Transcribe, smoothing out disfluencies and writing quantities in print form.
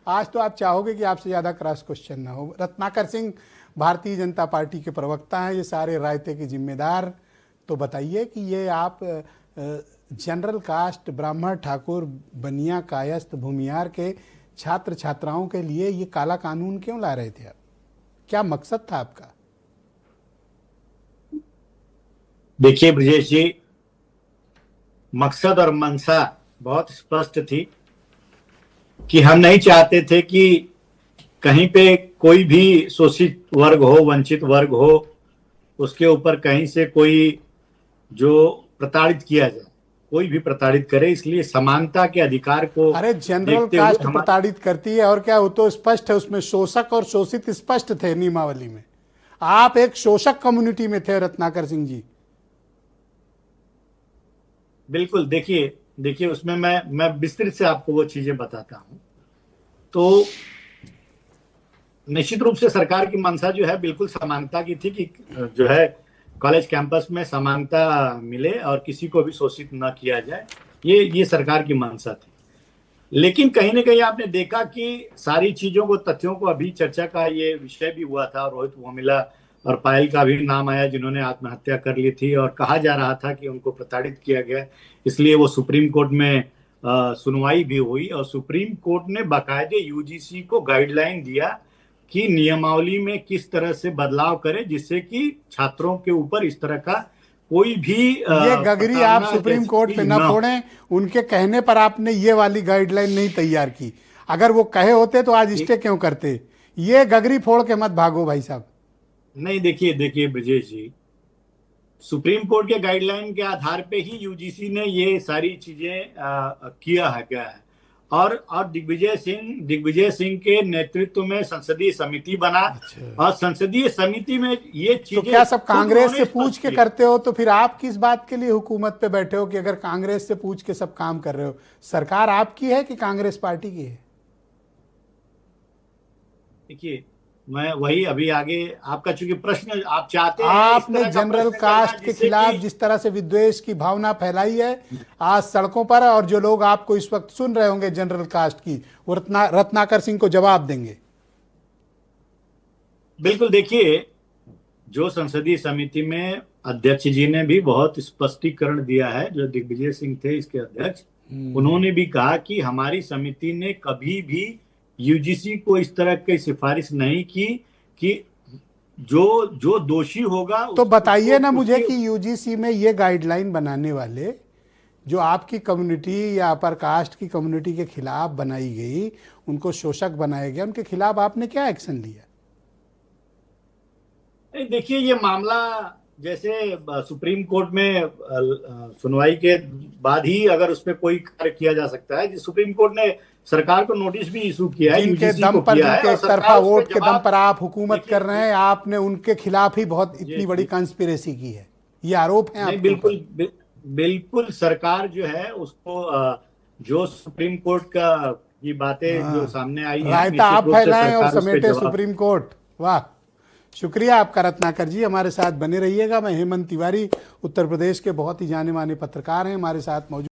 आज तो आप चाहोगे कि आपसे ज़्यादा क्रॉस क्वेश्चन ना हो। रत्नाकर सिंह भारतीय जनता पार्टी के प्रवक्ता हैं, ये सारे रायते के जिम्मेदार। तो बताइए कि ये आप जनरल कास्ट ब्राह्मण ठाकुर बनिया कायस्थ भूमियार के छात्र छात्राओं के लिए ये काला कानून क्यों ला रहे थे आप? क्या मकसद था आपका? देखिए ब्रजेश जी, मकसद और मंशा बहुत स्पष्ट थी कि हम नहीं चाहते थे कि कहीं पे कोई भी शोषित वर्ग हो, वंचित वर्ग हो, उसके ऊपर कहीं से कोई जो प्रताड़ित किया जाए, कोई भी प्रताड़ित करे। इसलिए समानता के अधिकार को अरे जनरल कास्ट प्रताड़ित करती है और क्या? वो तो स्पष्ट है, उसमें शोषक और शोषित स्पष्ट थे नियमावली में। आप एक शोषक कम्युनिटी में थे रत्नाकर सिंह जी। बिल्कुल। देखिए उसमें मैं विस्तृत से आपको वो चीजें बताता हूं। तो निश्चित रूप से सरकार की मंशा जो है बिल्कुल समानता की थी कि जो है कॉलेज कैंपस में समानता मिले और किसी को भी शोषित न किया जाए। ये सरकार की मंशा थी। लेकिन कहीं ना कहीं आपने देखा कि सारी चीजों को, तथ्यों को, अभी चर्चा का ये विषय भी हुआ था, रोहित वोमिला और पायल का भी नाम आया जिन्होंने आत्महत्या कर ली थी, और कहा जा रहा था कि उनको प्रताड़ित किया गया, इसलिए वो सुप्रीम कोर्ट में सुनवाई भी हुई और सुप्रीम कोर्ट ने बाकायदे यूजीसी को गाइडलाइन दिया कि नियमावली में किस तरह से बदलाव करे जिससे कि छात्रों के ऊपर इस तरह का कोई भी ये गगरी आप सुप्रीम कोर्ट पे न फोड़ें। उनके कहने पर आपने ये वाली गाइडलाइन नहीं तैयार की। अगर वो कहे होते तो आज स्टे क्यों करते? ये गगरी फोड़ के मत भागो भाई साहब। नहीं, देखिए ब्रजेश जी, सुप्रीम कोर्ट के गाइडलाइन के आधार पे ही यूजीसी ने ये सारी चीजें किया है। और दिग्विजय सिंह के नेतृत्व में संसदीय समिति बना। अच्छा। और संसदीय समिति में ये चीजें, तो क्या सब कांग्रेस से पूछ के करते हो? तो फिर आप किस बात के लिए हुकूमत पे बैठे हो कि अगर कांग्रेस से पूछ के सब काम कर रहे हो? सरकार आपकी है कि कांग्रेस पार्टी की है? देखिए, मैं वही अभी आगे आपका, चूंकि प्रश्न आप चाहते हैं, आपने जनरल कास्ट के खिलाफ जिस तरह से विद्वेष की भावना फैलाई है आज सड़कों पर, और जो लोग आपको इस वक्त सुन रहे होंगे जनरल कास्ट की, वो रत्नाकर सिंह को जवाब देंगे। बिल्कुल। देखिए, जो संसदीय समिति में अध्यक्ष जी ने भी बहुत स्पष्टीकरण दिया है, जो दिग्विजय सिंह थे इसके अध्यक्ष, उन्होंने भी कहा कि हमारी समिति ने कभी भी यूजीसी को इस तरह की सिफारिश नहीं की कि जो दोषी होगा। तो बताइए ना मुझे कि यूजीसी में ये गाइडलाइन बनाने वाले जो आपकी कम्युनिटी या अपर कास्ट की कम्युनिटी के खिलाफ बनाई गई, उनको शोषक बनाया गया, उनके खिलाफ आपने क्या एक्शन लिया? देखिए, ये मामला जैसे सुप्रीम कोर्ट में सुनवाई के बाद ही अगर उस पर कोई कार्य किया जा सकता है। सुप्रीम कोर्ट ने सरकार को नोटिस भी इशू किया है, जिनके दम पर, जिनके एक तरफा वोट के दम पर आप हुकूमत कर रहे हैं, आपने उनके खिलाफ ही बहुत इतनी बड़ी कंस्पिरेसी की है, ये आरोप है। बिल्कुल सरकार जो है उसको, जो सुप्रीम कोर्ट का ये बातें जो सामने आई है, रायता आप फैलाएं और समेटे सुप्रीम कोर्ट। वाह, शुक्रिया आपका रत्नाकर जी, हमारे साथ बने रहिएगा। मैं हेमंत तिवारी, उत्तर प्रदेश के बहुत ही जाने माने पत्रकार हैं, हमारे साथ मौजूद।